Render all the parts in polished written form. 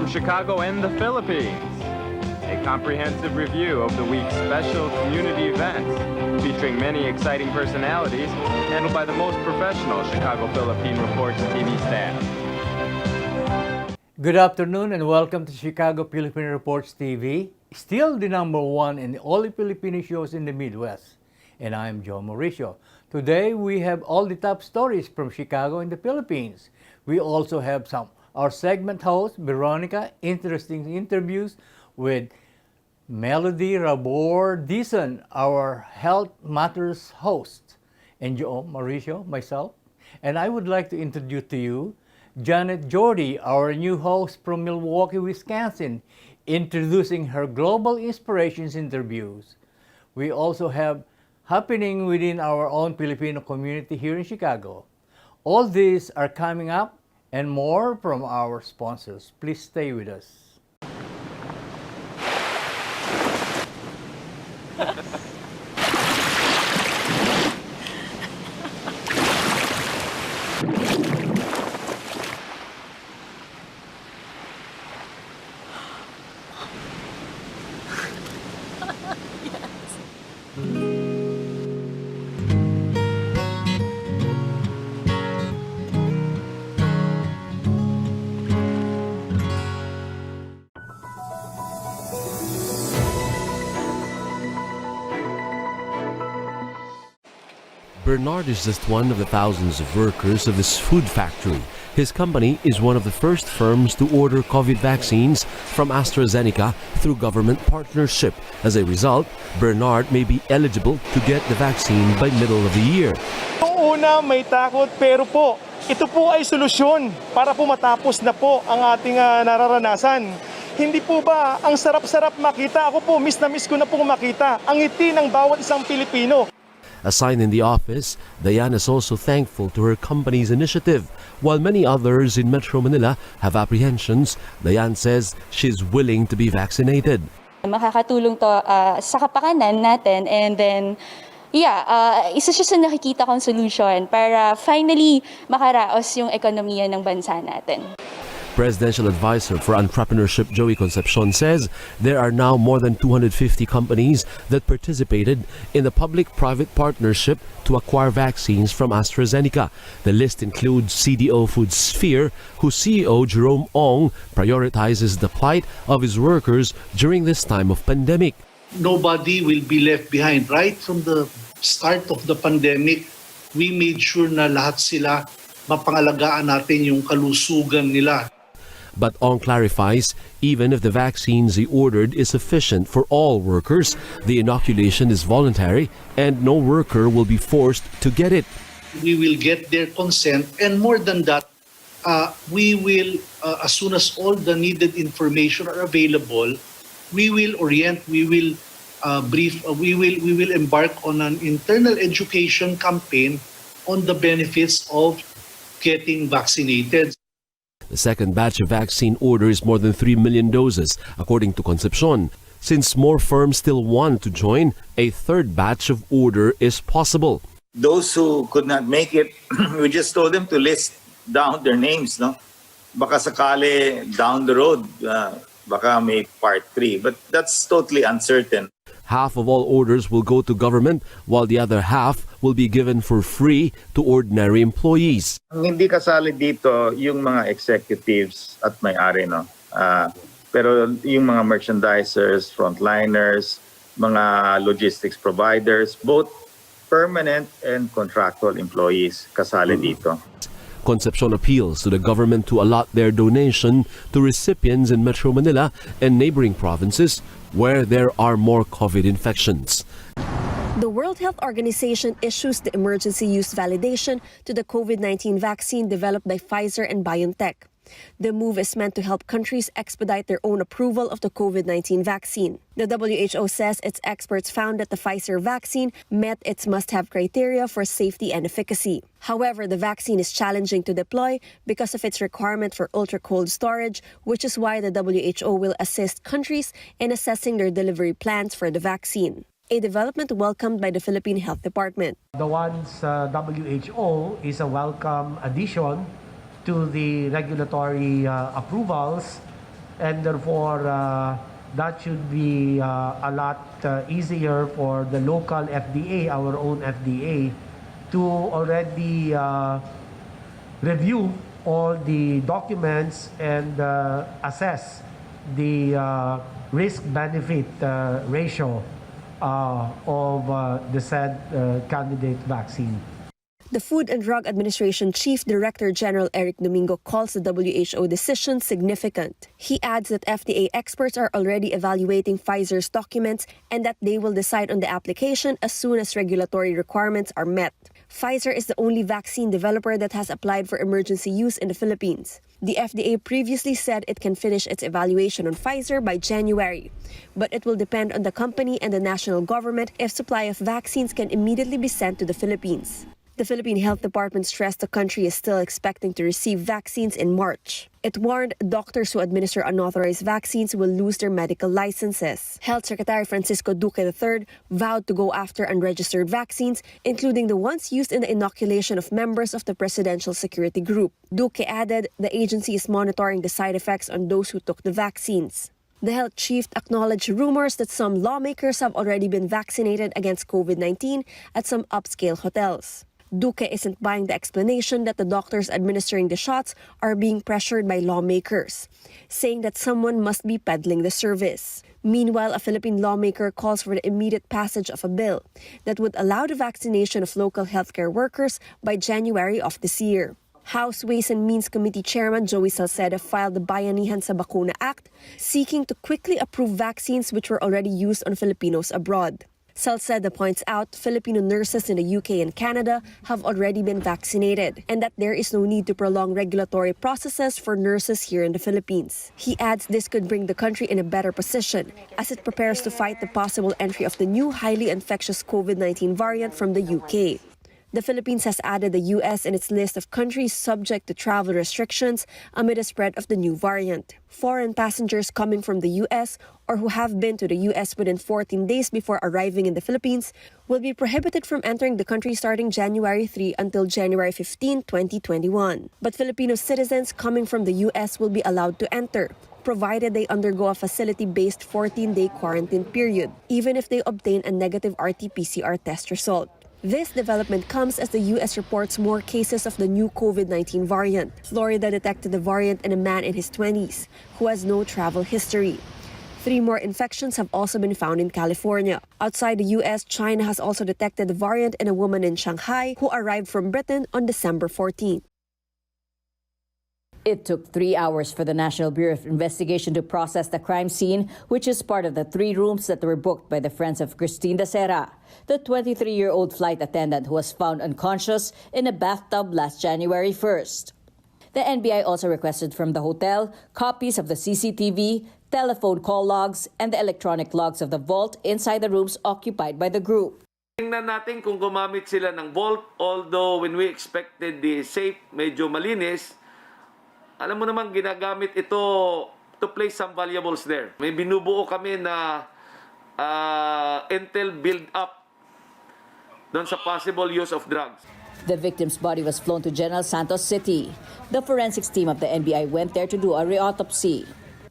from Chicago and the Philippines. A comprehensive review of the week's special community events, featuring many exciting personalities, handled by the most professional Chicago Philippine Reports TV staff. Good afternoon and welcome to Chicago Philippine Reports TV, still the #1 in all the Filipino shows in the Midwest. And I'm Joe Mauricio. Today we have all the top stories from Chicago and the Philippines. We also have our segment host, Veronica, interesting interviews with Melody Rabor Dizon, our Health Matters host, and Joe Mauricio, myself. And I would like to introduce to you Janet Jordy, our new host from Milwaukee, Wisconsin, introducing her Global Inspirations interviews. We also have happening within our own Filipino community here in Chicago. All these are coming up and more from our sponsors. Please stay with us. Bernard is just one of the thousands of workers of his food factory. His company is one of the first firms to order COVID vaccines from AstraZeneca through government partnership. As a result, Bernard may be eligible to get the vaccine by middle of the year. Noong una may takot, pero po, ito po ay solusyon para po matapos na po ang ating nararanasan. Hindi po ba ang sarap-sarap makita? Ako po, miss na miss ko na po makita ang ngiti ng bawat isang Pilipino. Assigned in the office, Diane is also thankful to her company's initiative. While many others in Metro Manila have apprehensions, Diane says she's willing to be vaccinated. Makakatulong to sa kapakanan natin, and then isa siya sa nakikita kong solution para finally makaraos yung ekonomiya ng bansa natin. Presidential Advisor for Entrepreneurship Joey Concepcion says there are now more than 250 companies that participated in the public-private partnership to acquire vaccines from AstraZeneca. The list includes CDO Food Sphere, whose CEO Jerome Ong prioritizes the plight of his workers during this time of pandemic. Nobody will be left behind. Right from the start of the pandemic, we made sure na lahat sila mapangalagaan natin yung kalusugan nila. But Ong clarifies, even if the vaccines he ordered is sufficient for all workers, the inoculation is voluntary and no worker will be forced to get it. We will get their consent, and more than that, we will, as soon as all the needed information are available, we will orient, we will brief, we will embark on an internal education campaign on the benefits of getting vaccinated. The second batch of vaccine order is more than 3 million doses, according to Concepcion. Since more firms still want to join, a third batch of order is possible. Those who could not make it, we just told them to list down their names, no? Baka sakali down the road, baka may part 3, but that's totally uncertain. Half of all orders will go to government, while the other half will be given for free to ordinary employees. Ang hindi kasali dito yung mga executives at may-ari, no? Pero yung mga merchandisers, frontliners, mga logistics providers, both permanent and contractual employees kasali dito. Concepcion appeals to the government to allot their donation to recipients in Metro Manila and neighboring provinces where there are more COVID infections. The World Health Organization issues the emergency use validation to the COVID-19 vaccine developed by Pfizer and BioNTech. The move is meant to help countries expedite their own approval of the COVID-19 vaccine. The WHO says its experts found that the Pfizer vaccine met its must-have criteria for safety and efficacy. However, the vaccine is challenging to deploy because of its requirement for ultra-cold storage, which is why the WHO will assist countries in assessing their delivery plans for the vaccine. A development welcomed by the Philippine Health Department. The one's WHO is a welcome addition to the regulatory approvals, and therefore that should be a lot easier for the local FDA, our own FDA, to already review all the documents and assess the risk-benefit ratio of the said candidate vaccine. The Food and Drug Administration Chief Director General Eric Domingo calls the WHO decision significant. He adds that FDA experts are already evaluating Pfizer's documents and that they will decide on the application as soon as regulatory requirements are met. Pfizer is the only vaccine developer that has applied for emergency use in the Philippines. The FDA previously said it can finish its evaluation on Pfizer by January, but it will depend on the company and the national government if supply of vaccines can immediately be sent to the Philippines. The Philippine Health Department stressed the country is still expecting to receive vaccines in March. It warned doctors who administer unauthorized vaccines will lose their medical licenses. Health Secretary Francisco Duque III vowed to go after unregistered vaccines, including the ones used in the inoculation of members of the Presidential Security Group. Duque added the agency is monitoring the side effects on those who took the vaccines. The health chief acknowledged rumors that some lawmakers have already been vaccinated against COVID-19 at some upscale hotels. Duque isn't buying the explanation that the doctors administering the shots are being pressured by lawmakers, saying that someone must be peddling the service. Meanwhile, a Philippine lawmaker calls for the immediate passage of a bill that would allow the vaccination of local healthcare workers by January of this year. House Ways and Means Committee Chairman Joey Salceda filed the Bayanihan sa Bakuna Act, seeking to quickly approve vaccines which were already used on Filipinos abroad. Salceda points out Filipino nurses in the UK and Canada have already been vaccinated and that there is no need to prolong regulatory processes for nurses here in the Philippines. He adds this could bring the country in a better position as it prepares to fight the possible entry of the new highly infectious COVID-19 variant from the UK. The Philippines has added the U.S. in its list of countries subject to travel restrictions amid the spread of the new variant. Foreign passengers coming from the U.S. or who have been to the U.S. within 14 days before arriving in the Philippines will be prohibited from entering the country starting January 3 until January 15, 2021. But Filipino citizens coming from the U.S. will be allowed to enter, provided they undergo a facility-based 14-day quarantine period, even if they obtain a negative RT-PCR test result. This development comes as the U.S. reports more cases of the new COVID-19 variant. Florida detected the variant in a man in his 20s who has no travel history. 3 more infections have also been found in California. Outside the U.S., China has also detected the variant in a woman in Shanghai who arrived from Britain on December 14. It took 3 hours for the National Bureau of Investigation to process the crime scene, which is part of the 3 rooms that were booked by the friends of Christine Dacera, the 23-year-old flight attendant who was found unconscious in a bathtub last January 1st. The NBI also requested from the hotel copies of the CCTV, telephone call logs, and the electronic logs of the vault inside the rooms occupied by the group. Tingnan natin kung gumamit sila ng vault, although when we expected the safe medyo malinis, alam mo naman ginagamit ito to place some valuables there. May binubuo kami na intel build-up doon sa possible use of drugs. The victim's body was flown to General Santos City. The forensics team of the NBI went there to do a re-autopsy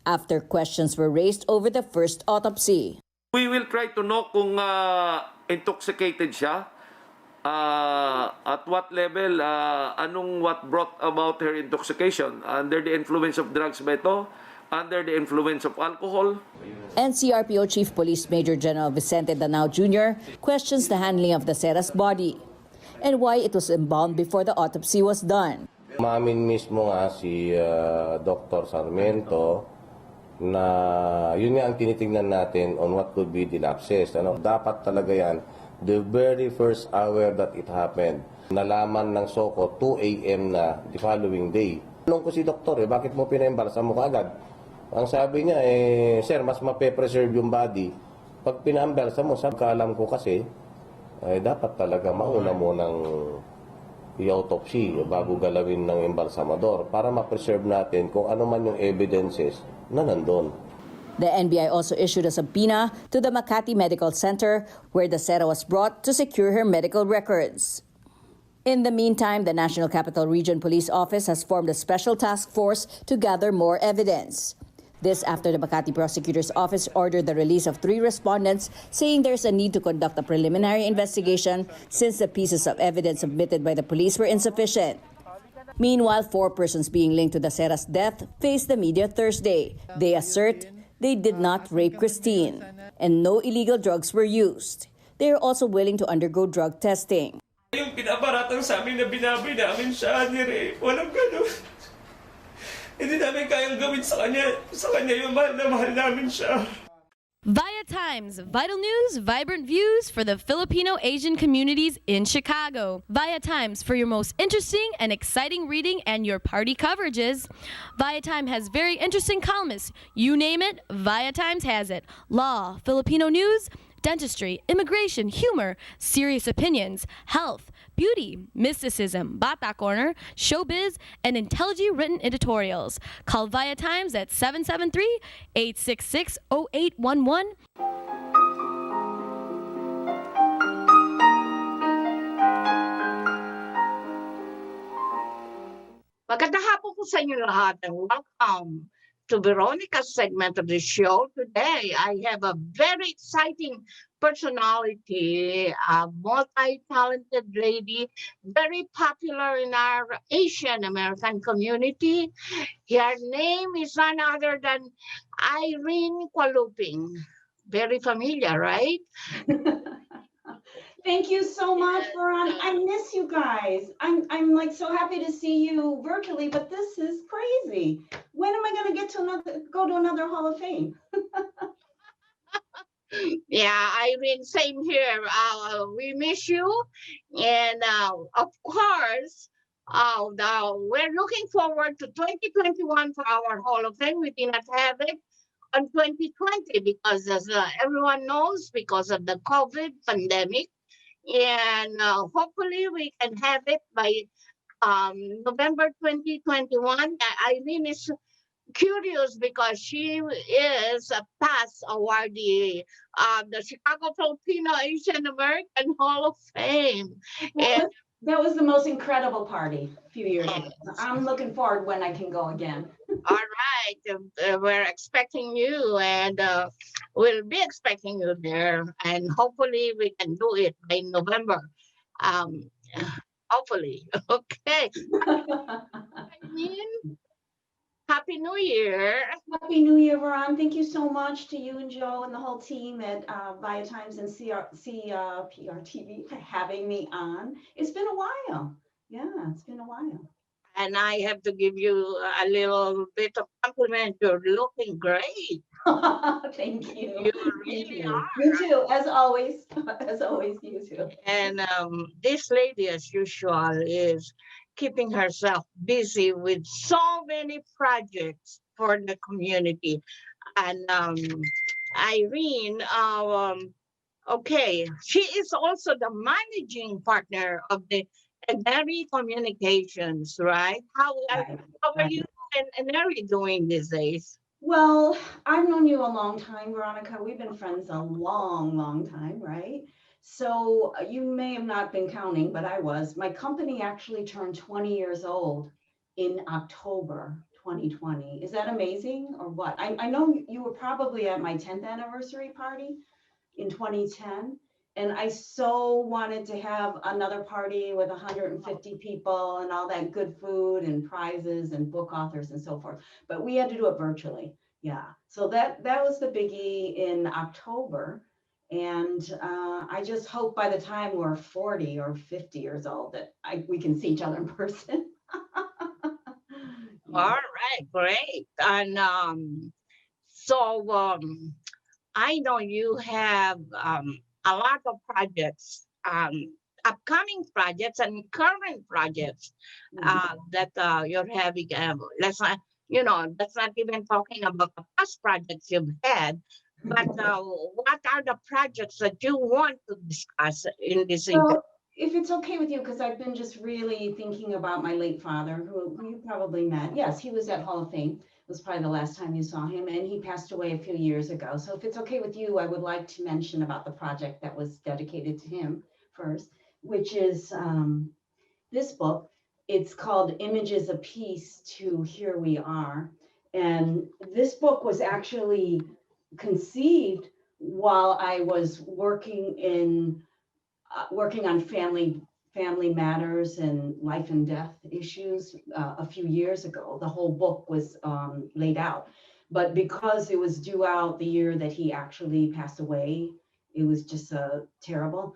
after questions were raised over the first autopsy. We will try to know kung intoxicated siya. At what level, what brought about her intoxication? Under the influence of drugs ba ito? Under the influence of alcohol? NCRPO Chief Police Major General Vicente Danao Jr. questions the handling of Dacera's body and why it was embalmed before the autopsy was done. Umamin mismo nga si Dr. Sarmiento na yun nga ang tinitingnan natin on what could be the lapses. Dapat talaga yan. The very first hour that it happened, nalaman ng SOCO 2 a.m. na the following day. Tanong ko si doktor, bakit mo pinaimbalsa mo kaagad? Ang sabi niya, sir, mas mape-preserve yung body. Pag pinaimbalsa mo, kaalam ko kasi, dapat talaga mauna mo ng i-autopsy bago galawin ng embalsamador para ma-preserve natin kung ano man yung evidences na nandun. The NBI also issued a subpoena to the Makati Medical Center, where Dacera was brought to secure her medical records. In the meantime, the National Capital Region Police Office has formed a special task force to gather more evidence. This after the Makati Prosecutor's Office ordered the release of 3 respondents, saying there's a need to conduct a preliminary investigation since the pieces of evidence submitted by the police were insufficient. Meanwhile, 4 persons being linked to the Sera's death faced the media Thursday. They assert they did not rape Christine and no illegal drugs were used. They are also willing to undergo drug testing. Yung pinaparatang sa amin na binaboy namin siya, ni-rape, walang ganun. Hindi namin kayang gawin sa kanya yung mahal na mahal namin siya. ViaTimes, vital news, vibrant views for the Filipino Asian communities in Chicago. ViaTimes for your most interesting and exciting reading and your party coverages. ViaTime has very interesting columnists. You name it, ViaTimes has it. Law, Filipino news, dentistry, immigration, humor, serious opinions, health, beauty, mysticism, Bata Corner, showbiz, and intelligently written editorials. Call ViaTimes at 773-866-0811. Magandang hapon po sa inyo lahat and welcome to Veronica's segment of the show. Today, I have a very exciting personality, a multi-talented lady, very popular in our Asian American community. Her name is none other than Irene Cualoping. Very familiar, right? Thank you so much, Veronica. I miss you guys. I'm like so happy to see you virtually, but this is crazy. When am I going to get to go to another Hall of Fame? Yeah, Irene, same here. We miss you, and of course, we're looking forward to 2021 for our Hall of Fame. We did not have it on 2020 because, as everyone knows, because of the COVID pandemic. And hopefully we can have it by November 2021. Irene is curious because she is a past awardee of the Chicago Filipino Asian American Hall of Fame. And that was the most incredible party a few years ago. I'm looking forward when I can go again. All right, we're expecting you, and we'll be expecting you there, and hopefully we can do it by November. Hopefully, okay. Happy New Year. Happy New Year, Veron. Thank you so much to you and Joe and the whole team at ViaTimes and Cprtv for having me on. It's been a while. Yeah, it's been a while. And I have to give you a little bit of compliment. You're looking great. Thank you. You really are. You too, as always. As always, you too. And this lady, as usual, is keeping herself busy with so many projects for the community. And Irene, okay, she is also the managing partner of the ENERI Communications, right? How are you and ENERI doing these days? Well, I've known you a long time, Veronica. We've been friends a long, long time, right? So you may have not been counting, but I was. My company actually turned 20 years old in October 2020. Is that amazing or what? I know you were probably at my 10th anniversary party in 2010. And I so wanted to have another party with 150 people and all that good food and prizes and book authors and so forth. But we had to do it virtually. Yeah. So that was the biggie in October. And I just hope by the time we're 40 or 50 years old that we can see each other in person. All right, great. And so I know you have a lot of projects, upcoming projects and current projects that you're having. Let's not even talking about the past projects you've had, but what are the projects that you want to discuss in this event? If it's okay with you, because I've been just really thinking about my late father, who you probably met. Yes, he was at Hall of Fame. It was probably the last time you saw him, and he passed away a few years ago. So if it's okay with you, I would like to mention about the project that was dedicated to him first, which is this book. It's called Images of Peace to Here We Are. And this book was actually conceived while I was working on family matters and life and death issues a few years ago. The whole book was laid out, but because it was due out the year that he actually passed away, it was just terrible.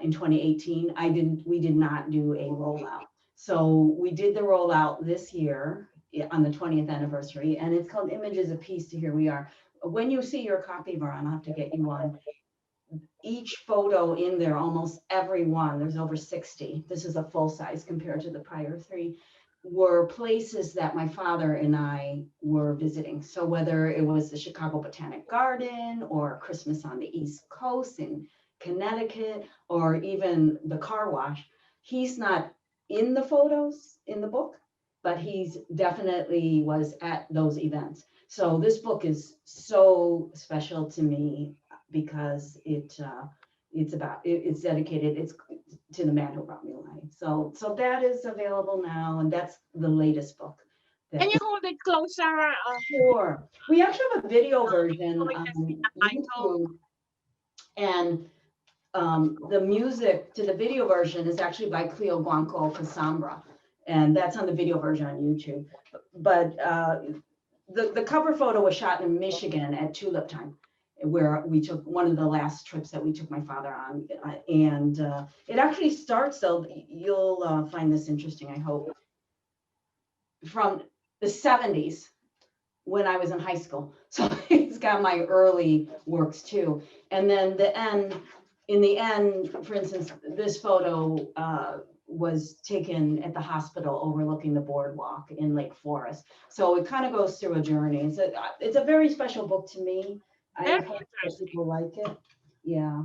In 2018, we did not do a rollout. So we did the rollout this year on the 20th anniversary, and it's called Images of Peace to Here We Are. When you see your copy, Veron, I'll have to get you one. Each photo in there, almost every one, there's over 60. This is a full size compared to the prior 3, were places that my father and I were visiting. So whether it was the Chicago Botanic Garden or Christmas on the East Coast in Connecticut, or even the car wash, he's not in the photos in the book, but he's definitely was at those events. So this book is so special to me because it's dedicated to the man who brought me life. So that is available now, and that's the latest book. Can you hold it closer? Sure. We actually have a video version on YouTube, and the music to the video version is actually by Cleo Guanco Casambra, and that's on the video version on YouTube. But the cover photo was shot in Michigan at Tulip Time, where we took one of the last trips that we took my father on. And it actually starts, though, you'll find this interesting, I hope, from the 70s when I was in high school. So it's got my early works too. And then in the end, for instance, this photo was taken at the hospital overlooking the boardwalk in Lake Forest. So it kind of goes through a journey. It's a very special book to me. I hope that people like it. Yeah,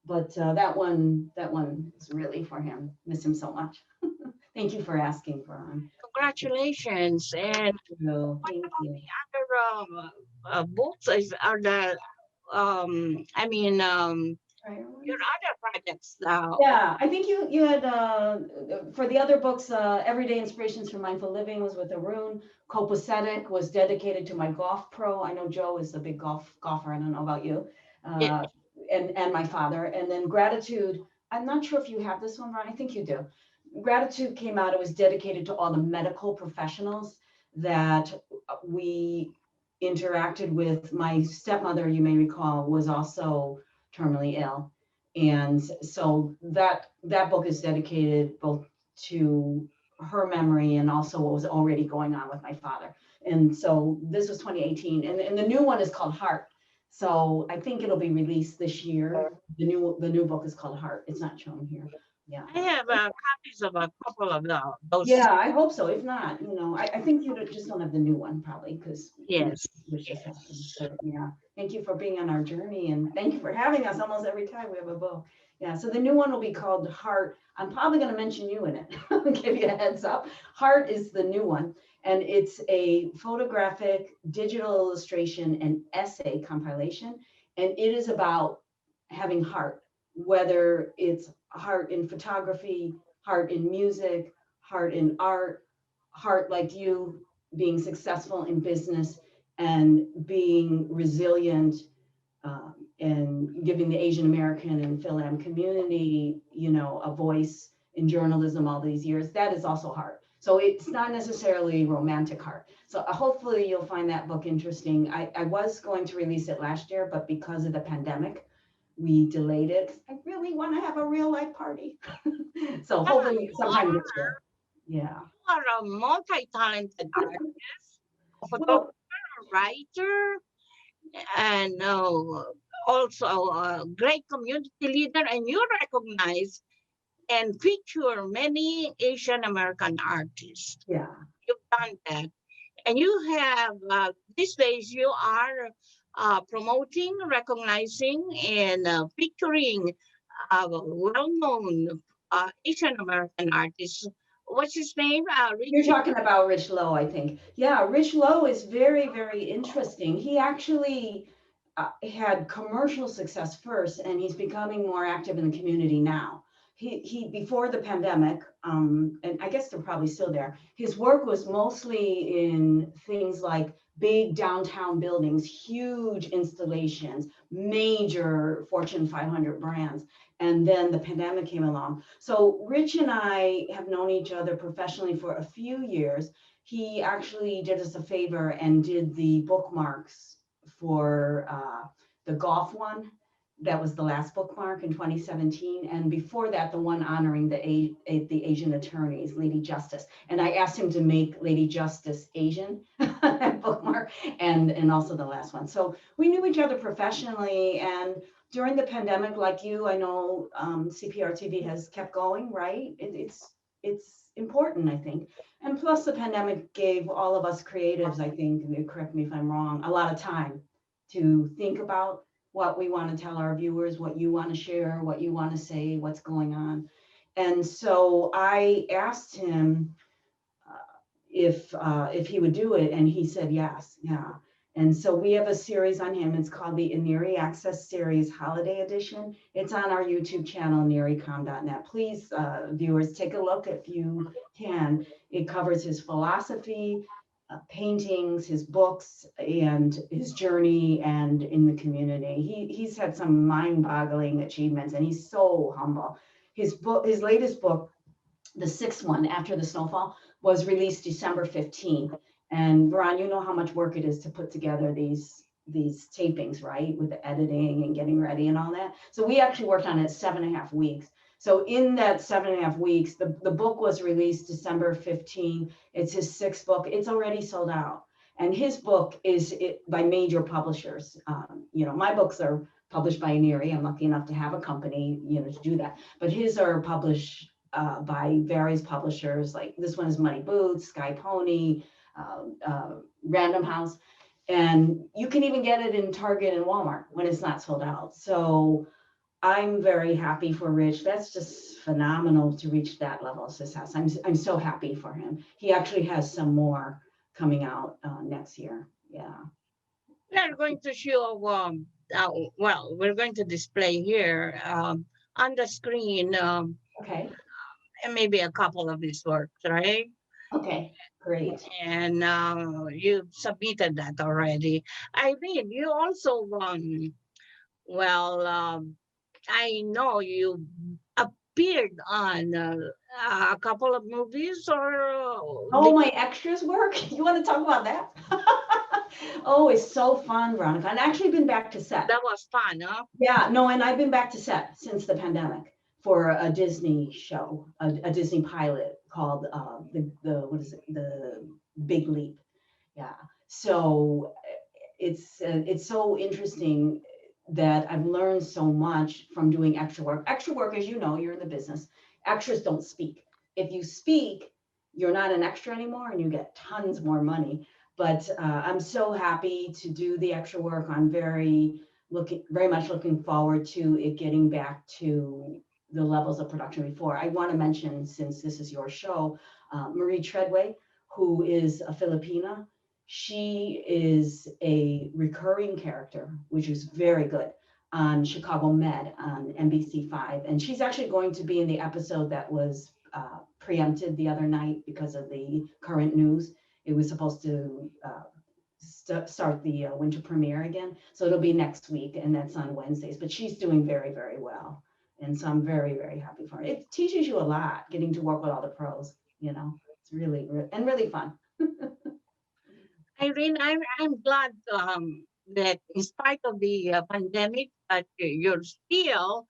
but that one is really for him. Miss him so much. Thank you for asking, Veron. Congratulations. And thank you. The other books are the your other projects now. Yeah, I think you had for the other books, Everyday Inspirations for Mindful Living was with Arun. Copacetic was dedicated to my golf pro. I know Joe is a big golfer. I don't know about you. Yeah. And my father. And then Gratitude, I'm not sure if you have this one, Ron. I think you do. Gratitude came out. It was dedicated to all the medical professionals that we interacted with. My stepmother, you may recall, was also terminally ill. And so that book is dedicated both to her memory and also what was already going on with my father. And so this was 2018, and the new one is called Heart. So I think it'll be released this year. The new book is called Heart. It's not shown here. Yeah. I have copies of a couple of those. Yeah, I hope so. If not, I think you just don't have the new one probably because yes, which just happened. So yeah, thank you for being on our journey, and thank you for having us almost every time we have a book. Yeah, so the new one will be called Heart. I'm probably going to mention you in it. Give you a heads up. Heart is the new one, and it's a photographic, digital illustration, and essay compilation, and it is about having heart, whether it's heart in photography, heart in music, heart in art, heart like you being successful in business and being resilient and giving the Asian American and Philippine community, a voice in journalism all these years. That is also heart. So it's not necessarily romantic heart. So hopefully you'll find that book interesting. I was going to release it last year, but because of the pandemic, we delayed it. I really want to have a real life party. So hopefully sometime this year. Yeah. You are a multi-talented artist, a photographer, a writer, and also a great community leader, and you recognize and feature many Asian American artists. Yeah. You've done that. And you have, these days, you are promoting, recognizing, and featuring well-known Asian American artists. What's his name? You're talking about Rich Lowe, I think. Yeah, Rich Lowe is very, very interesting. He actually had commercial success first, and he's becoming more active in the community now. He before the pandemic, and I guess they're probably still there, his work was mostly in things like big downtown buildings, huge installations, major Fortune 500 brands. And then the pandemic came along. So Rich and I have known each other professionally for a few years. He actually did us a favor and did the bookmarks for the golf one. That was the last bookmark in 2017. And before that, the one honoring the Asian attorneys, Lady Justice. And I asked him to make Lady Justice Asian bookmark and also the last one. So we knew each other professionally. And during the pandemic, like you, I know Cprtv has kept going, right? It's important, I think. And plus the pandemic gave all of us creatives, I think, and correct me if I'm wrong, a lot of time to think about what we want to tell our viewers, what you want to share, what you want to say, what's going on. And so I asked him if he would do it, and he said yes, yeah. And so we have a series on him. It's called the ENERI Access Series Holiday Edition. It's on our YouTube channel, nericom.net. Please, viewers, take a look if you can. It covers his philosophy, paintings, his books, and his journey and in the community. He's had some mind-boggling achievements, and he's so humble. His latest book, the sixth one, After the Snowfall, was released December 15th. And Veron, you know how much work it is to put together these tapings, right? With the editing and getting ready and all that. So we actually worked on it 7.5 weeks. So in that 7.5 weeks, the book was released December 15th. It's his sixth book. It's already sold out. And his book is by major publishers. You know, my books are published by ENERI. I'm lucky enough to have a company, you know, to do that. But his are published by various publishers. Like this one is Muddy Boots, Sky Pony, Random House. And you can even get it in Target and Walmart when it's not sold out. So I'm very happy for Rich. That's just phenomenal to reach that level of success. I'm so happy for him. He actually has some more coming out next year. Yeah. We're going to show, well, we're going to display here on the screen. Okay. And maybe a couple of his works, right? Okay, great. And you submitted that already. Irene, you also well, I know you appeared on a couple of movies Oh, my extras work? You want to talk about that? Oh, it's so fun, Veronica. And I've actually been back to set. That was fun, huh? Yeah, no, and I've been back to set since the pandemic for a Disney show, a Disney pilot called what is it? The Big Leap. Yeah. So it's so interesting that I've learned so much from doing extra work. Extra work, as you know, you're in the business. Extras don't speak. If you speak, you're not an extra anymore, and you get tons more money. But I'm so happy to do the extra work. I'm very much looking forward to it getting back to the levels of production before. I want to mention, since this is your show, Marie Treadway, who is a Filipina. She is a recurring character, which is very good, on Chicago Med on NBC5. And she's actually going to be in the episode that was preempted the other night because of the current news. It was supposed to start the winter premiere again. So it'll be next week, and that's on Wednesdays. But she's doing very, very well. And so I'm very, very happy for her. It teaches you a lot, getting to work with all the pros, you know. It's really fun. Irene, I'm glad that in spite of the pandemic, that you're still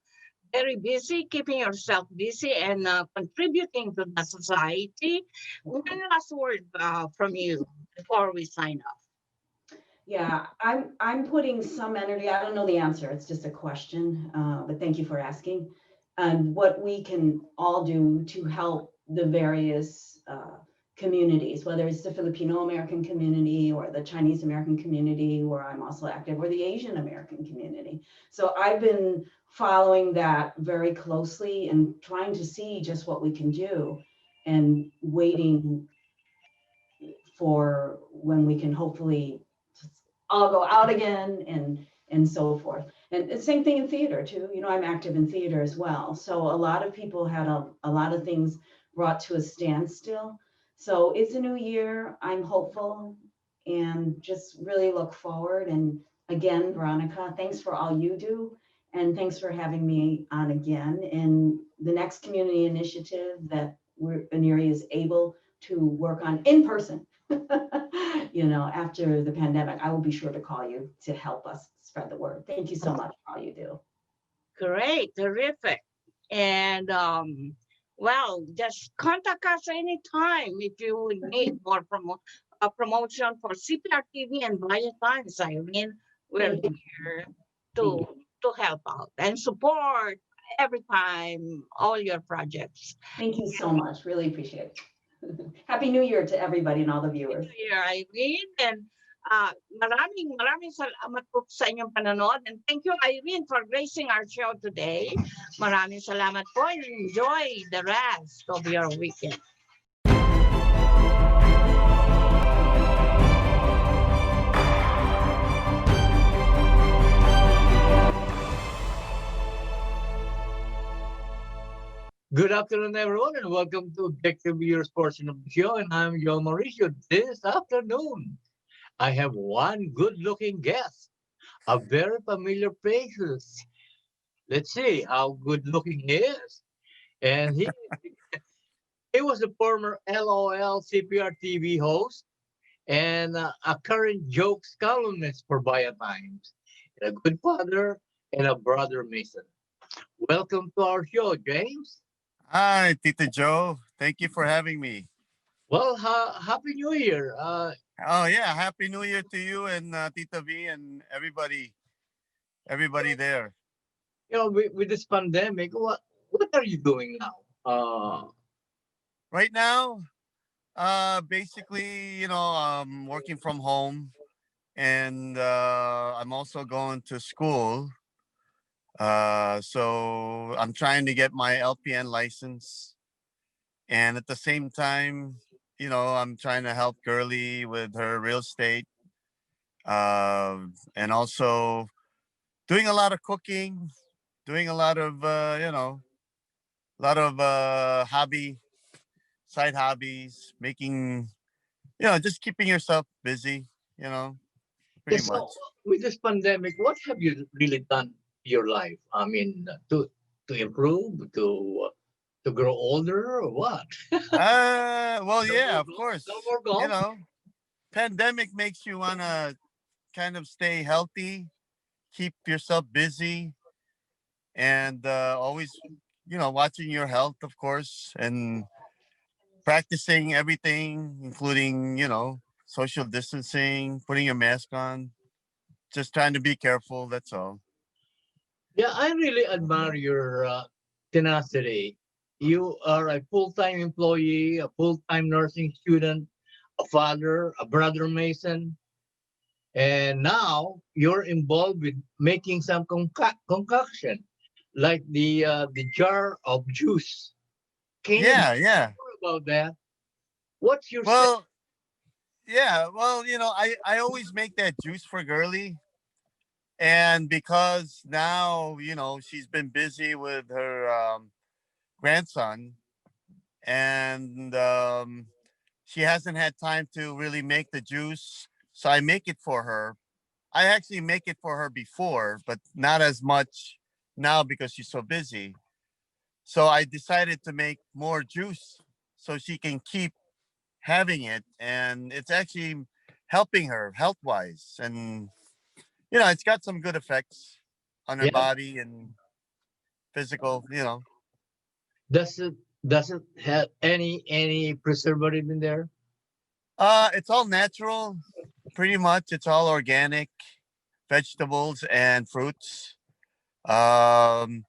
very busy, keeping yourself busy and contributing to the society. One last word from you before we sign off. Yeah, I'm putting some energy. I don't know the answer. It's just a question, but thank you for asking. And what we can all do to help the various communities, whether it's the Filipino American community or the Chinese American community, where I'm also active, or the Asian American community. So I've been following that very closely and trying to see just what we can do, and waiting for when we can hopefully all go out again and so forth. And the same thing in theater too. You know, I'm active in theater as well. So a lot of people had a lot of things brought to a standstill. So it's a new year. I'm hopeful. and just really look forward. And again, Veronica, thanks for all you do. And thanks for having me on again. And the next community initiative that ENERI is able to work on in person, after the pandemic, I will be sure to call you to help us spread the word. Thank you so much for all you do. Great, terrific. And well, just contact us anytime if you need more promotion for Cprtv and ViaTimes. Irene, we're here to help out and support every time all your projects. Thank you so much. Really appreciate it. Happy New Year to everybody and all the viewers. Happy New Year, Irene. And maraming salamat po sa inyong panonood. And thank you, Irene, for gracing our show today. Maraming salamat po. Enjoy the rest of your weekend. Good afternoon, everyone, and welcome to Objective Viewers portion of the show. And I'm Joe Mauricio. This afternoon, I have one good-looking guest, a very familiar face. Let's see how good-looking he is. And he was a former LOL Cprtv host and a current jokes columnist for ViaTimes, and a good father and a brother Mason. Welcome to our show, James. Hi, Tito Joe. Thank you for having me. Well, Happy New Year. Oh, yeah. Happy New Year to you and Tita V and everybody there. With this pandemic, what are you doing now? Right now, basically, I'm working from home and I'm also going to school. So I'm trying to get my LPN license. And at the same time, I'm trying to help Girly with her real estate. And also doing a lot of cooking, doing a lot of, side hobbies, making, just keeping yourself busy, pretty much. With this pandemic, what have you really done in your life? I mean, to improve, to grow older, or what? Well, yeah, of course. No more golf? Pandemic makes you want to kind of stay healthy, keep yourself busy, and always, watching your health, of course, and practicing everything, including, social distancing, putting your mask on, just trying to be careful. That's all. Yeah, I really admire your tenacity. You are a full-time employee, a full-time nursing student, a father, a brother Mason, and now you're involved with making some concoction, like the jar of juice. Can you talk about that? What's your yeah, well, I always make that juice for Girly. And because now, she's been busy with her grandson and she hasn't had time to really make the juice. So I make it for her. I actually make it for her before, but not as much now because she's so busy. So I decided to make more juice so she can keep having it. And it's actually helping her health-wise. And, it's got some good effects on her body and physical, Does it have any preservative in there? It's all natural, pretty much. It's all organic, vegetables and fruits. Pretty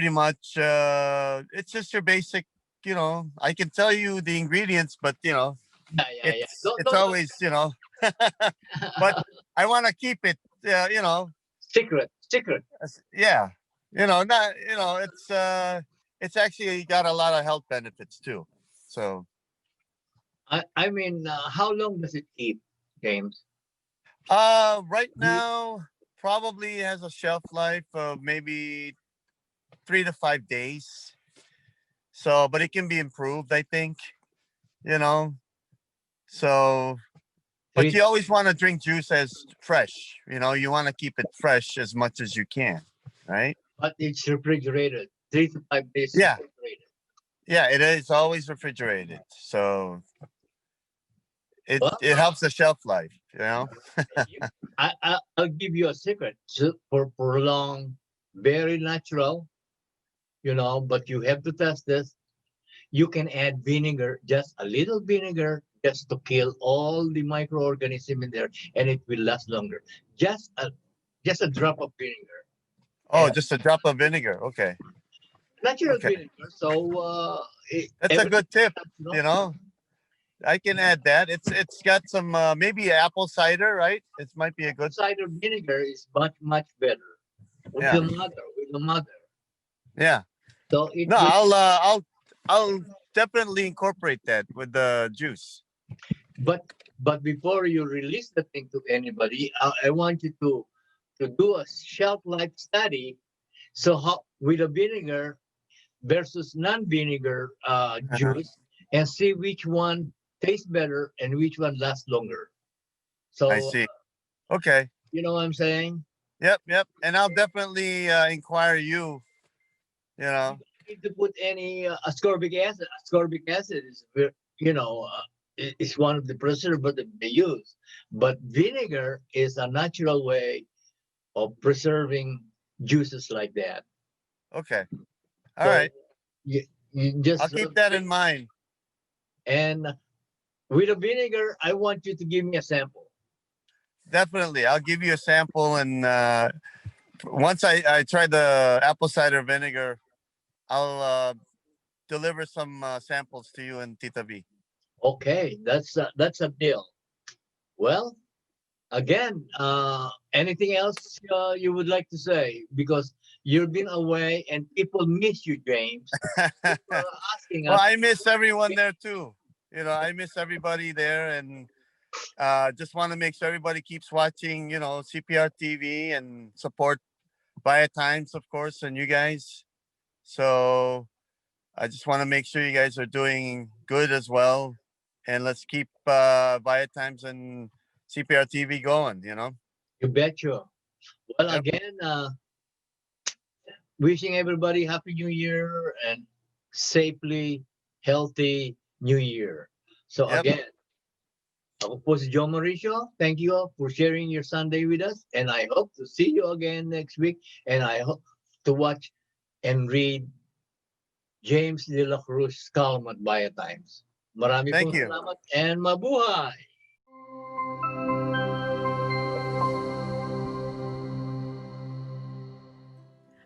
much, it's just your basic, I can tell you the ingredients, but, it's always, but I want to keep it, secret. Yeah. Not, it's actually got a lot of health benefits too. So. I mean, how long does it keep, James? Right now, probably has a shelf life of maybe 3 to 5 days. So, but it can be improved, I think, So, But you always want to drink juice as fresh. You know, you want to keep it fresh as much as you can, right? But it's refrigerated, 3 to 5 days. Yeah. Refrigerated. Yeah, it is always refrigerated. So it helps the shelf life, you know? I'll give you a secret. So for prolonged, very natural, you know, but you have to test this. You can add vinegar, just a little vinegar, just to kill all the microorganisms in there, and it will last longer. Just a drop of vinegar. Oh, just a drop of vinegar. Okay. Natural vinegar. So that's a good tip, you know. I can add that. It's got some maybe apple cider, right? It might be a good cider vinegar is much better with the mother. Yeah. So I'll definitely incorporate that with the juice. But before you release the thing to anybody, I want you to do a shelf life study. So how with a vinegar versus non-vinegar juice, and see which one tastes better and which one lasts longer. So I see. Okay. You know what I'm saying? Yep. And I'll definitely inquire you. You know. You don't need to put any ascorbic acid. Ascorbic acid is, you know, is one of the preservatives they use. But vinegar is a natural way of preserving juices like that. Okay. All right. You just I'll keep that in mind. And with the vinegar, I want you to give me a sample. Definitely. I'll give you a sample. And once I try the apple cider vinegar, I'll deliver some samples to you and Tita V. Okay. That's a deal. Well, again, anything else you would like to say? Because you've been away and people miss you, James. Asking Well, us. I miss everyone there too. You know, I miss everybody there, and just want to make sure everybody keeps watching, you know, Cprtv and support ViaTimes, of course, and you guys. So I just want to make sure you guys are doing good as well. And let's keep ViaTimes and Cprtv going, you know? You betcha. Well, again, wishing everybody Happy New Year and safely, healthy New Year. So again, ako po si Joe Mauricio. Thank you all for sharing your Sunday with us. And I hope to see you again next week. And I hope to watch and read James De La Cruz's column at ViaTimes. Marami Thank pong you. salamat and mabuhay!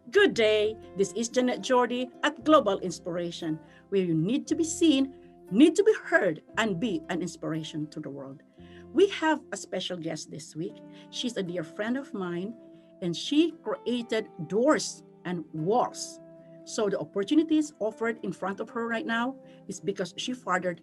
Good day, this is Janet Jordy at Global Inspiration, where you need to be seen, need to be heard, and be an inspiration to the world. We have a special guest this week. She's a dear friend of mine, and she created doors and walls. So the opportunities offered in front of her right now is because she furthered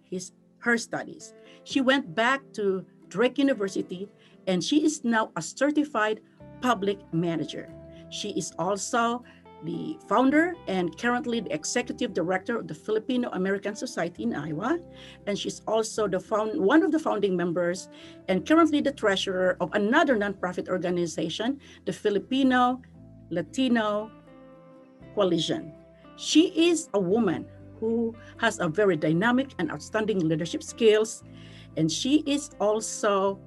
her studies. She went back to Drake University, and she is now a certified public manager. She is also the founder and currently the executive director of the Filipino American Society in Iowa. And she's also one of the founding members and currently the treasurer of another nonprofit organization, the Filipino Latino Coalition. She is a woman who has a very dynamic and outstanding leadership skills. And she is also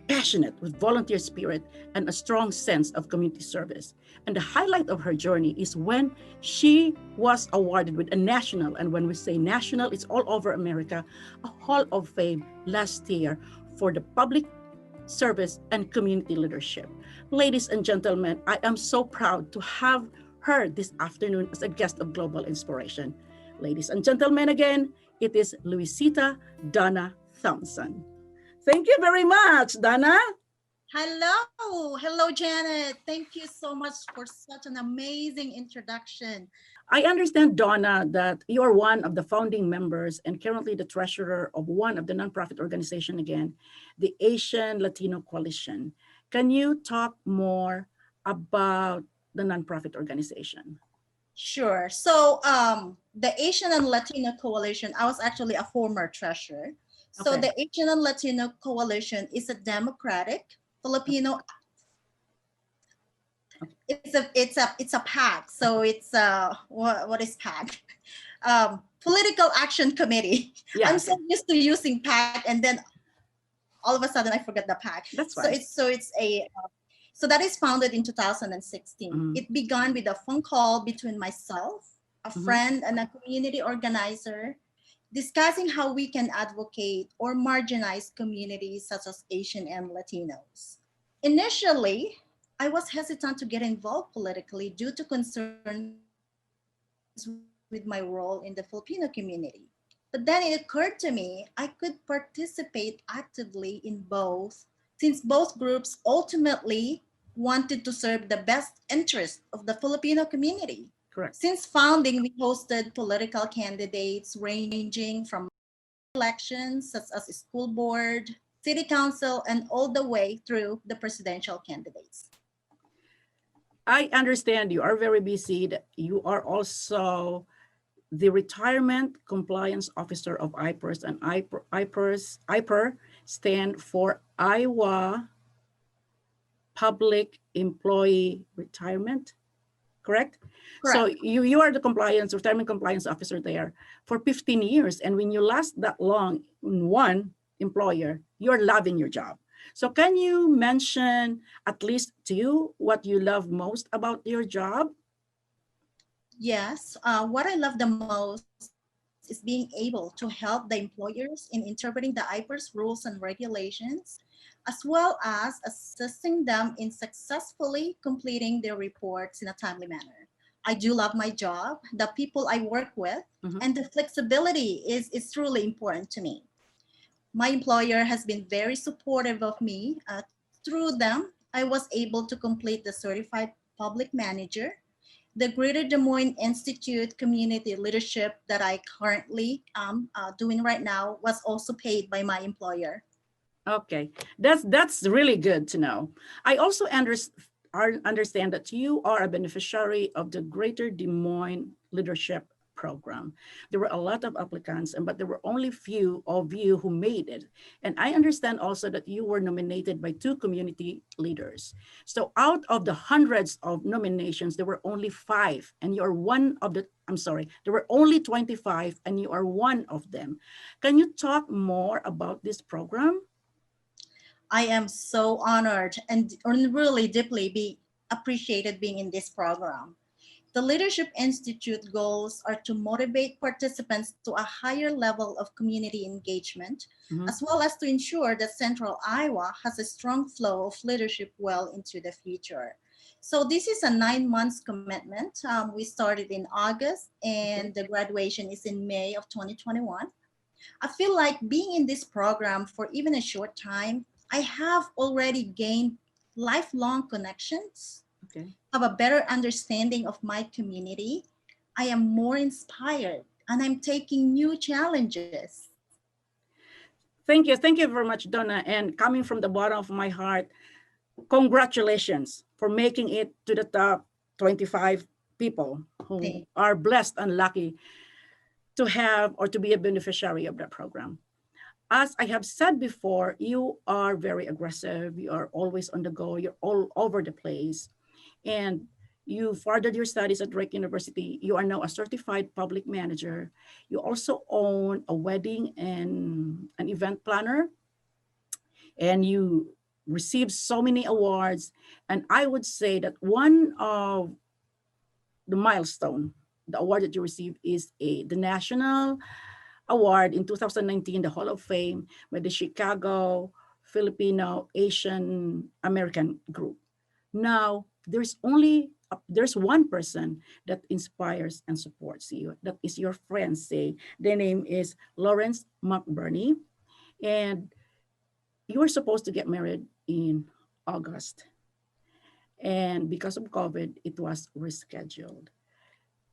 passionate with volunteer spirit and a strong sense of community service. And the highlight of her journey is when she was awarded with a national, and when we say national, it's all over America, a Hall of Fame last year for the public service and community leadership. Ladies and gentlemen, I am so proud to have her this afternoon as a guest of Global Inspiration. Ladies and gentlemen, again, it is Luisita Donna Thompson. Thank you very much, Donna. Hello, Janet. Thank you so much for such an amazing introduction. I understand, Donna, that you are one of the founding members and currently the treasurer of one of the nonprofit organization again, the Asian Latino Coalition. Can you talk more about the nonprofit organization? Sure. So the Asian and Latino Coalition, I was actually a former treasurer. So Okay. the Asian and Latino Coalition is a democratic Filipino. It's a PAC. So it's what is PAC? Political Action Committee. Yeah, I'm okay. so used to using PAC, and then all of a sudden I forget the PAC. That's So fine. it's a so that is founded in 2016. Mhm. It began with a phone call between myself, a Mhm. friend, and a community organizer discussing how we can advocate or marginalize communities such as Asian and Latinos. Initially, I was hesitant to get involved politically due to concerns with my role in the Filipino community. But then it occurred to me I could participate actively in both, since both groups ultimately wanted to serve the best interest of the Filipino community. Correct. Since founding, we hosted political candidates ranging from elections such as school board, city council, and all the way through the presidential candidates. I understand you are very busy. That you are also the retirement compliance officer of IPERS, and IPER stand for Iowa Public Employee Retirement, correct? So Correct. you are the retirement compliance officer there for 15 years. And when you last that long in one employer, you're loving your job. So can you mention at least two what you love most about your job? Yes, what I love the most is being able to help the employers in interpreting the IPERS rules and regulations, as well as assisting them in successfully completing their reports in a timely manner. I do love my job, the people I work with, and the flexibility is truly important to me. My employer has been very supportive of me. Through them, I was able to complete the Certified Public Manager. The Greater Des Moines Institute Community Leadership that I currently am doing right now was also paid by my employer. Okay, that's really good to know. I also understand that you are a beneficiary of the Greater Des Moines Leadership Program. There were a lot of applicants, but there were only few of you who made it. And I understand also that you were nominated by 2 community leaders. So out of the hundreds of nominations, there were only 5, and you are one of the, I'm sorry, there were only 25, and you are one of them. Can you talk more about this program? I am so honored and really deeply be appreciated being in this program. The Leadership Institute goals are to motivate participants to a higher level of community engagement, as well as to ensure that Central Iowa has a strong flow of leadership well into the future. So this is a 9 months commitment. We started in August and the graduation is in May of 2021. I feel like being in this program for even a short time, I have already gained lifelong connections, Okay. have a better understanding of my community. I am more inspired and I'm taking new challenges. Thank you. Thank you very much, Donna. And coming from the bottom of my heart, congratulations for making it to the top 25 people who are blessed and lucky to have or to be a beneficiary of that program. As I have said before, you are very aggressive. You are always on the go. You're all over the place. And you furthered your studies at Drake University. You are now a certified public manager. You also own a wedding and an event planner. And you received so many awards. And I would say that one of the milestone, the award that you received is the National Award in 2019, the Hall of Fame by the Chicago Filipino Asian American Group. Now, there's one person that inspires and supports you. That is your friend, say. The name is Lawrence McBurney. And you were supposed to get married in August. And because of COVID, it was rescheduled.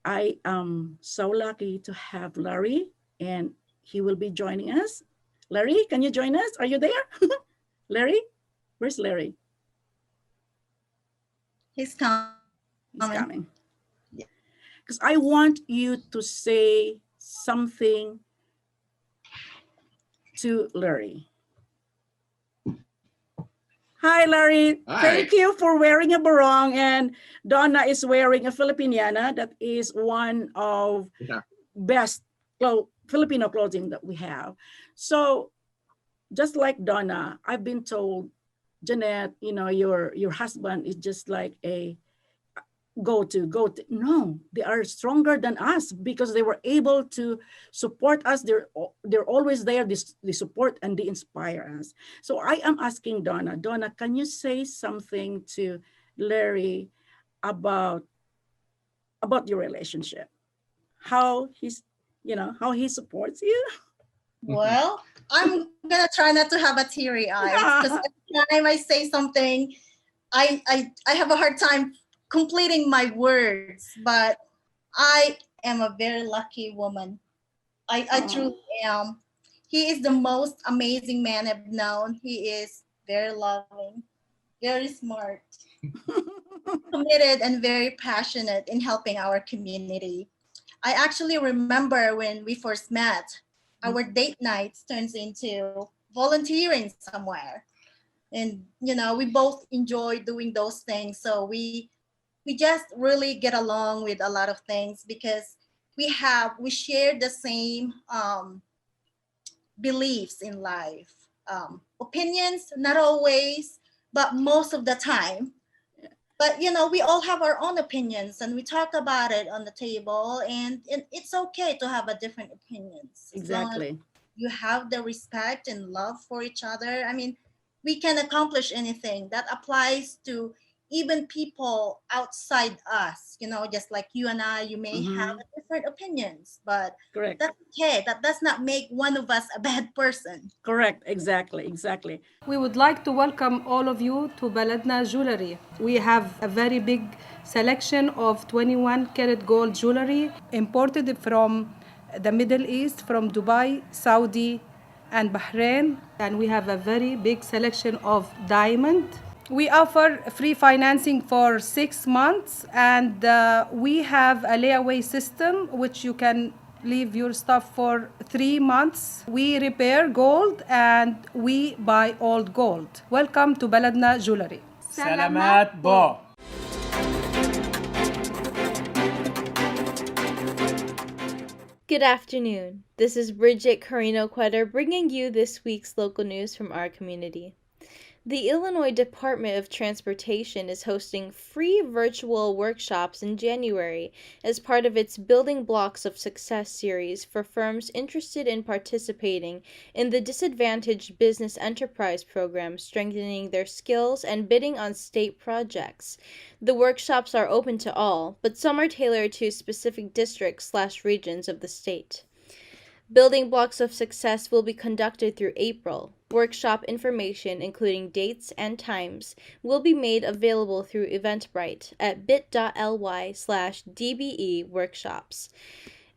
I am so lucky to have Larry, and he will be joining us. Larry, can you join us? Are you there? Larry? Where's Larry? He's coming. He's coming. Because I want you to say something to Larry. Hi, Larry. Hi. Thank you for wearing a barong, and Donna is wearing a Filipiniana that is one of best Filipino clothing that we have. So just like Donna, I've been told, Jeanette, your husband is just like a go to. No, they are stronger than us because they were able to support us. They're always there. They support and they inspire us. So I am asking Donna, can you say something to Larry about your relationship? How how he supports you? Well, I'm gonna try not to have a teary eyes because every time I say something, I have a hard time completing my words, but I am a very lucky woman. I truly am. He is the most amazing man I've known. He is very loving, very smart, committed, and very passionate in helping our community. I actually remember when we first met, our date nights turns into volunteering somewhere. And we both enjoy doing those things. So we just really get along with a lot of things because we share the same beliefs in life. Opinions, not always, but most of the time. But we all have our own opinions and we talk about it on the table, and it's okay to have a different opinions. Exactly. You have the respect and love for each other. I mean, we can accomplish anything. That applies to even people outside us, just like you and I, you may have different opinions, but Correct. that's okay. That does not make one of us a bad person. Correct. Exactly. We would like to welcome all of you to Baladna Jewelry. We have a very big selection of 21 karat gold jewelry imported from the Middle East, from Dubai, Saudi, and Bahrain. And we have a very big selection of diamond. We offer free financing for 6 months, and we have a layaway system which you can leave your stuff for 3 months. We repair gold and we buy old gold. Welcome to Baladna Jewelry. Salamat po. Good afternoon. This is Brigitte, Carino, Cueter, bringing you this week's local news from our community. The Illinois Department of Transportation is hosting free virtual workshops in January as part of its Building Blocks of Success series for firms interested in participating in the Disadvantaged Business Enterprise Program, strengthening their skills and bidding on state projects. The workshops are open to all, but some are tailored to specific districts/regions of the state. Building Blocks of Success will be conducted through April. Workshop information, including dates and times, will be made available through Eventbrite at bit.ly/DBE workshops.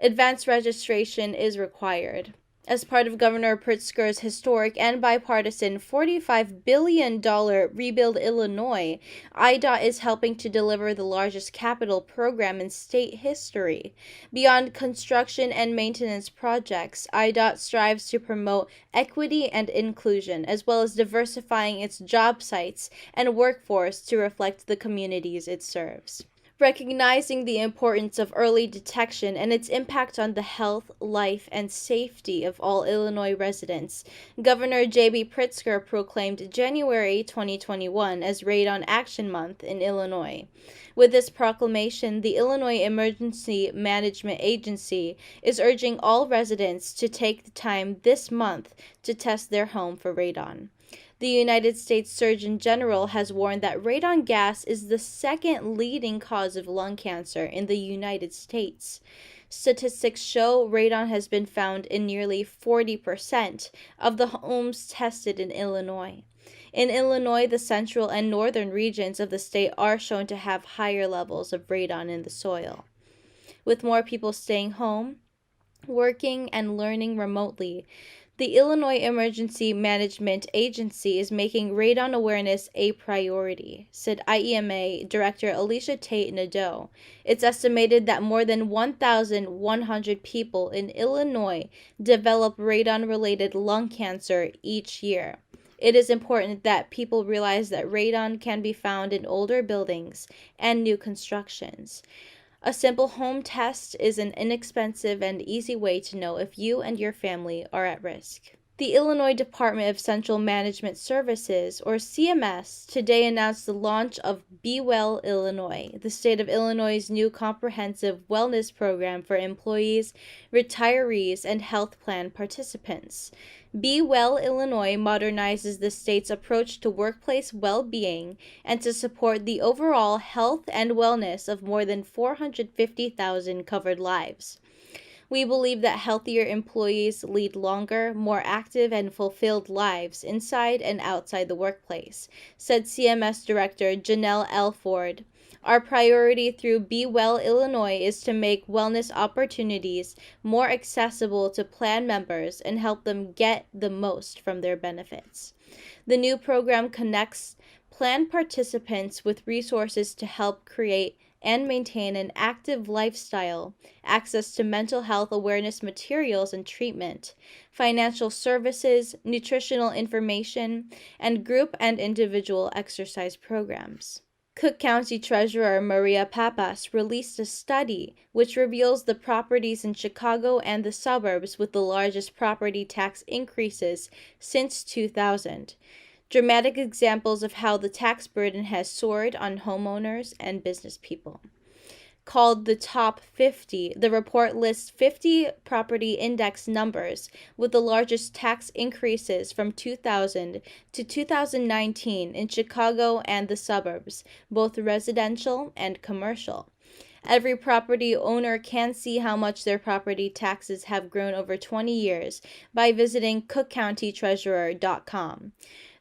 Advanced registration is required. As part of Governor Pritzker's historic and bipartisan $45 billion Rebuild Illinois, IDOT is helping to deliver the largest capital program in state history. Beyond construction and maintenance projects, IDOT strives to promote equity and inclusion, as well as diversifying its job sites and workforce to reflect the communities it serves. Recognizing the importance of early detection and its impact on the health, life, and safety of all Illinois residents, Governor J.B. Pritzker proclaimed January 2021 as Radon Action Month in Illinois. With this proclamation, the Illinois Emergency Management Agency is urging all residents to take the time this month to test their home for radon. The United States Surgeon General has warned that radon gas is the second leading cause of lung cancer in the United States. Statistics show radon has been found in nearly 40% of the homes tested in Illinois. In Illinois, the central and northern regions of the state are shown to have higher levels of radon in the soil. With more people staying home, working, and learning remotely, The Illinois Emergency Management Agency is making radon awareness a priority, said IEMA Director Alicia Tate Nadeau. It's estimated that more than 1,100 people in Illinois develop radon-related lung cancer each year. It is important that people realize that radon can be found in older buildings and new constructions. A simple home test is an inexpensive and easy way to know if you and your family are at risk. The Illinois Department of Central Management Services, or CMS, today announced the launch of Be Well Illinois, the state of Illinois' new comprehensive wellness program for employees, retirees, and health plan participants. Be Well Illinois modernizes the state's approach to workplace well-being and to support the overall health and wellness of more than 450,000 covered lives. We believe that healthier employees lead longer, more active, and fulfilled lives inside and outside the workplace, said CMS Director Janelle L. Ford. Our priority through Be Well Illinois is to make wellness opportunities more accessible to plan members and help them get the most from their benefits. The new program connects plan participants with resources to help create and maintain an active lifestyle, access to mental health awareness materials and treatment, financial services, nutritional information, and group and individual exercise programs. Cook County Treasurer Maria Papas released a study which reveals the properties in Chicago and the suburbs with the largest property tax increases since 2000. Dramatic examples of how the tax burden has soared on homeowners and business people. Called the Top 50, the report lists 50 property index numbers with the largest tax increases from 2000 to 2019 in Chicago and the suburbs, both residential and commercial. Every property owner can see how much their property taxes have grown over 20 years by visiting cookcountytreasurer.com.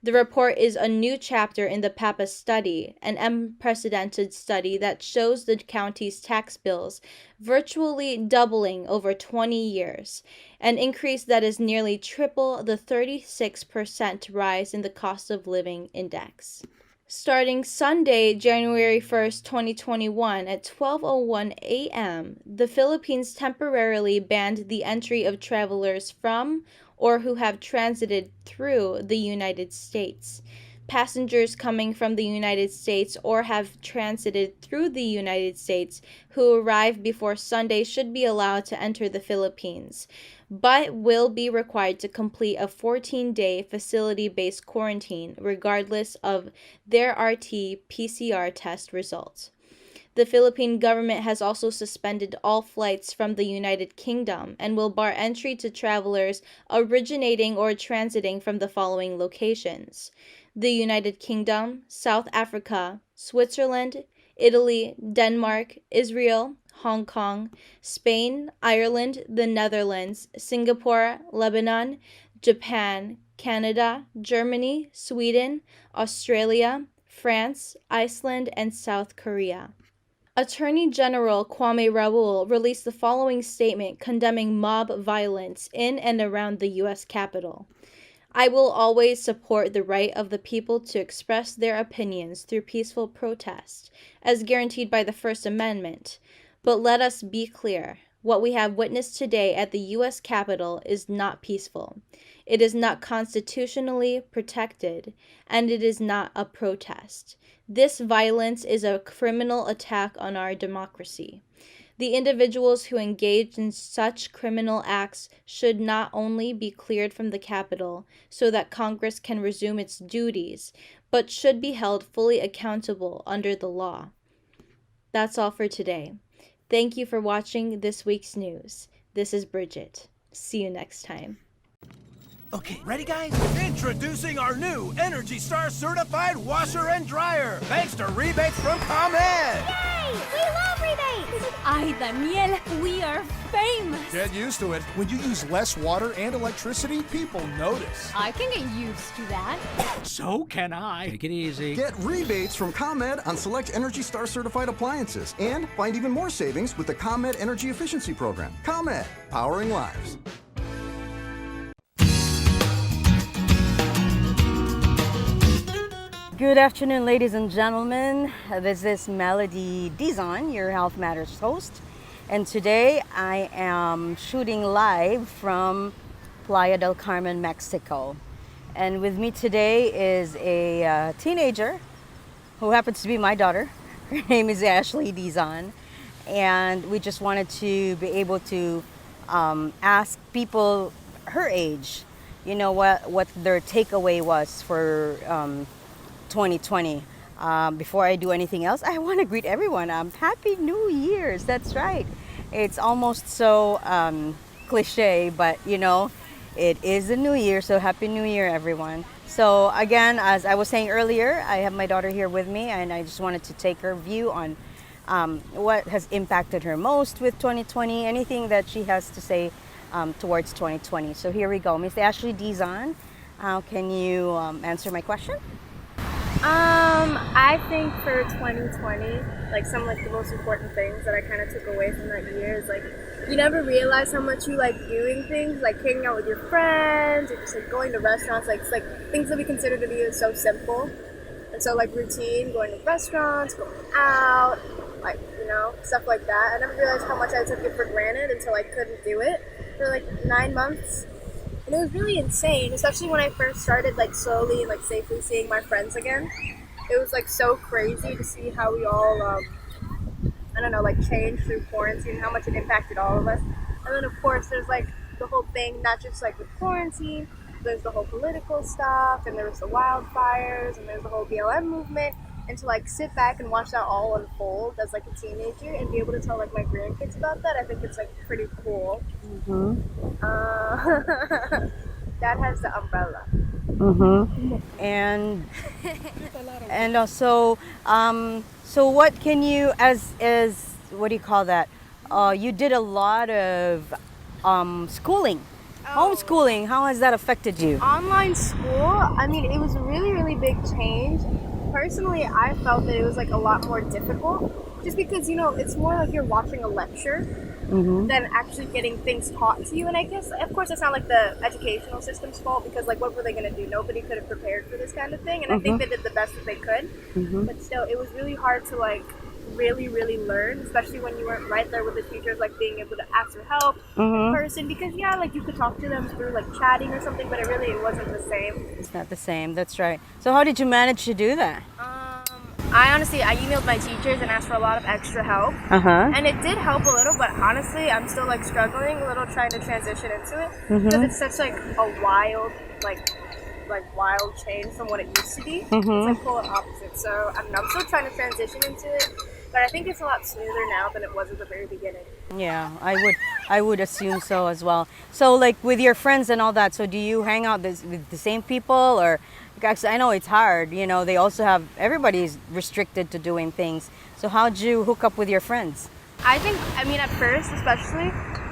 The report is a new chapter in the Papas study, an unprecedented study that shows the county's tax bills virtually doubling over 20 years, an increase that is nearly triple the 36% rise in the cost of living index. Starting Sunday, January 1st, 2021 at 12:01 a.m., the Philippines temporarily banned the entry of travelers from or who have transited through the United States. Passengers coming from the United States or have transited through the United States who arrive before Sunday should be allowed to enter the Philippines, but will be required to complete a 14-day facility-based quarantine regardless of their RT-PCR test results. The Philippine government has also suspended all flights from the United Kingdom and will bar entry to travelers originating or transiting from the following locations: the United Kingdom, South Africa, Switzerland, Italy, Denmark, Israel, Hong Kong, Spain, Ireland, the Netherlands, Singapore, Lebanon, Japan, Canada, Germany, Sweden, Australia, France, Iceland, and South Korea. Attorney General Kwame Raoul released the following statement condemning mob violence in and around the U.S. Capitol. I will always support the right of the people to express their opinions through peaceful protest, as guaranteed by the First Amendment. But let us be clear, what we have witnessed today at the U.S. Capitol is not peaceful. It is not constitutionally protected, and it is not a protest. This violence is a criminal attack on our democracy. The individuals who engaged in such criminal acts should not only be cleared from the Capitol so that Congress can resume its duties, but should be held fully accountable under the law. That's all for today. Thank you for watching this week's news. This is Brigitte. See you next time. Okay, ready guys? Introducing our new ENERGY Star certified washer and dryer. Thanks to rebates from ComEd. Yay! We love rebates! Ay, Daniel, we are famous. Get used to it. When you use less water and electricity, people notice. I can get used to that. So can I. Take it easy. Get rebates from ComEd on select ENERGY Star certified appliances and find even more savings with the ComEd Energy Efficiency Program. ComEd, powering lives. Good afternoon, ladies and gentlemen. This is Melody Dizon, your Health Matters host. And today I am shooting live from Playa del Carmen, Mexico. And with me today is a teenager who happens to be my daughter. Her name is Ashley Dizon. And we just wanted to be able to ask people her age, you know, what their takeaway was for 2020. Before I do anything else, I want to greet everyone. Happy New Year's. That's right. It's almost so cliche, but you know, it is the new year. So Happy New Year, everyone. So again, as I was saying earlier, I have my daughter here with me, and I just wanted to take her view on what has impacted her most with 2020, anything that she has to say towards 2020. So here we go. Miss Ashley Dizon, can you answer my question? I think for 2020, like some like the most important things that I kind of took away from that year is like you never realize how much you like doing things, like hanging out with your friends, or just like going to restaurants, like it's like things that we consider to be so simple, and so like routine, going to restaurants, going out, like you know stuff like that. I never realized how much I took it for granted until I couldn't do it for like 9 months. And it was really insane, especially when I first started like slowly and like safely seeing my friends again. It was like so crazy to see how we all, I don't know, like changed through quarantine, how much it impacted all of us. And then of course there's like the whole thing, not just like with quarantine, there's the whole political stuff, and there was the wildfires, and there's the whole BLM movement. And to like sit back and watch that all unfold as like a teenager and be able to tell like my grandkids about that, I think it's like pretty cool. Dad has the umbrella. And also, so what can you, as what do you call that? You did a lot of schooling, homeschooling. How has that affected you? Online school, I mean, it was a really, really big change. Personally, I felt that it was like a lot more difficult just because, you know, it's more like you're watching a lecture than actually getting things taught to you. And I guess, of course, it's not like the educational system's fault because, like, what were they going to do? Nobody could have prepared for this kind of thing. And I think they did the best that they could. But still, it was really hard to, like, really learn, especially when you weren't right there with the teachers, like being able to ask for help in person, because yeah, like you could talk to them through like chatting or something, but it wasn't the same. It's not the same, that's right. So how did you manage to do that? I emailed my teachers and asked for a lot of extra help, and it did help a little, but honestly I'm still like struggling a little trying to transition into it because it's such like a wild wild change from what it used to be. It's like polar opposite, so I don't know, I'm still trying to transition into it, but I think it's a lot smoother now than it was at the very beginning. Yeah, I would assume so as well. So like with your friends and all that, so do you hang out with the same people, or because I know it's hard, you know, they also have, everybody's restricted to doing things. So how'd you hook up with your friends? I mean at first especially,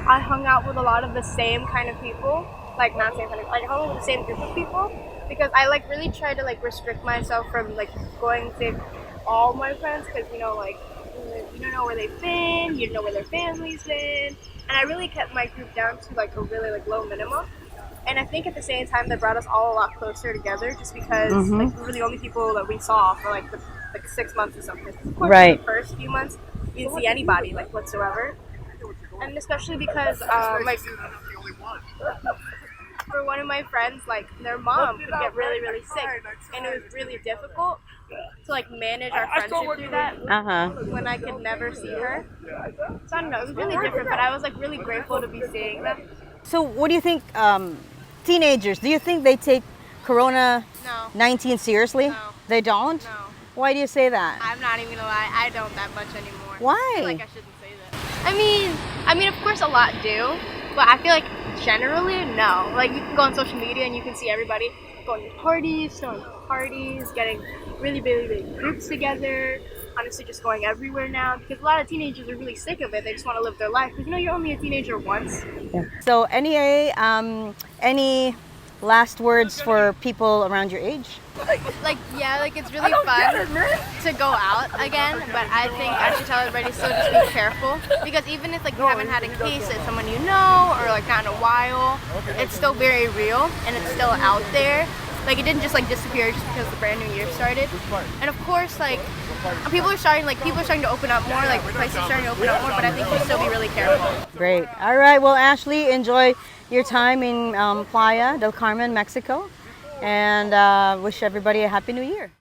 I hung out with a lot of the same kind of people, like not same kind of, like I hung out with the same group of people, because I like really tried to like restrict myself from like going to all my friends, because you know, like you don't know where they've been, you don't know where their family's been, and I really kept my group down to like a really like low minimum. And I think at the same time that brought us all a lot closer together, just because like we were the only people that we saw for like 6 months or something. Of course, in the first few months you didn't see anybody like whatsoever, and especially because like for one of my friends, like their mom could get really sick, and it was really difficult to like manage our friendship through that when I could never see her. So I don't know, it was really different, but I was like really grateful to be seeing them. So what do you think, teenagers, do you think they take Corona-19 seriously? No. They don't? No. Why do you say that? I'm not even gonna lie, I don't that much anymore. Why? I feel like I shouldn't say that. I mean, of course a lot do, but I feel like generally, no. Like you can go on social media and you can see everybody going to parties, throwing parties, getting really big groups together, honestly just going everywhere now, because a lot of teenagers are really sick of it. They just want to live their life, because you know you're only a teenager once. Yeah. So any last words for people around your age? Yeah, it's really fun to go out again, but I think I should tell everybody still just be careful, because even if you haven't had a case at someone you know, or not in a while, it's still very real and it's still out there. Like it didn't just like disappear just because the brand new year started. And of course, like people are starting to open up more. Like places are starting to open up more, but I think we still be really careful. Great. All right. Well, Ashley, enjoy your time in Playa del Carmen, Mexico, and wish everybody a happy New Year.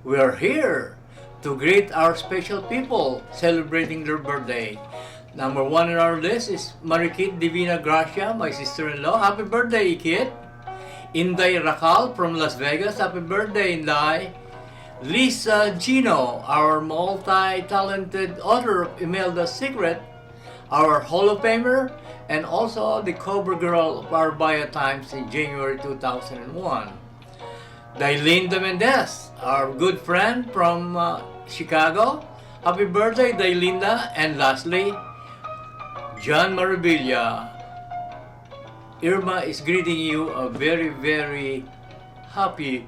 We are here to greet our special people celebrating their birthday. Number one on our list is Mariquit Divina Gracia, my sister-in-law. Happy birthday, Ikit. Inday Racal from Las Vegas. Happy birthday, Inday. Lisa Gino, our multi-talented author of Imelda's Secret, our Hall of Famer, and also the cover girl of our ViaTimes in January 2001. Dailinda Mendez, our good friend from Chicago. Happy birthday, Dailinda. And lastly, John Maribilla. Irma is greeting you a very, very happy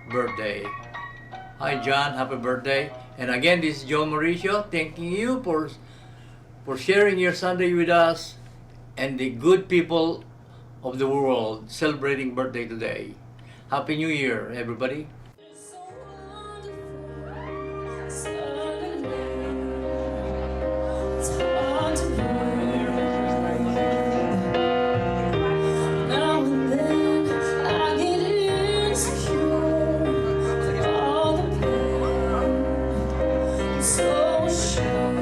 birthday. Hi, John. Happy birthday. And again, this is Joe Mauricio thanking you for sharing your Sunday with us and the good people of the world celebrating birthday today. Happy New Year, everybody. So sure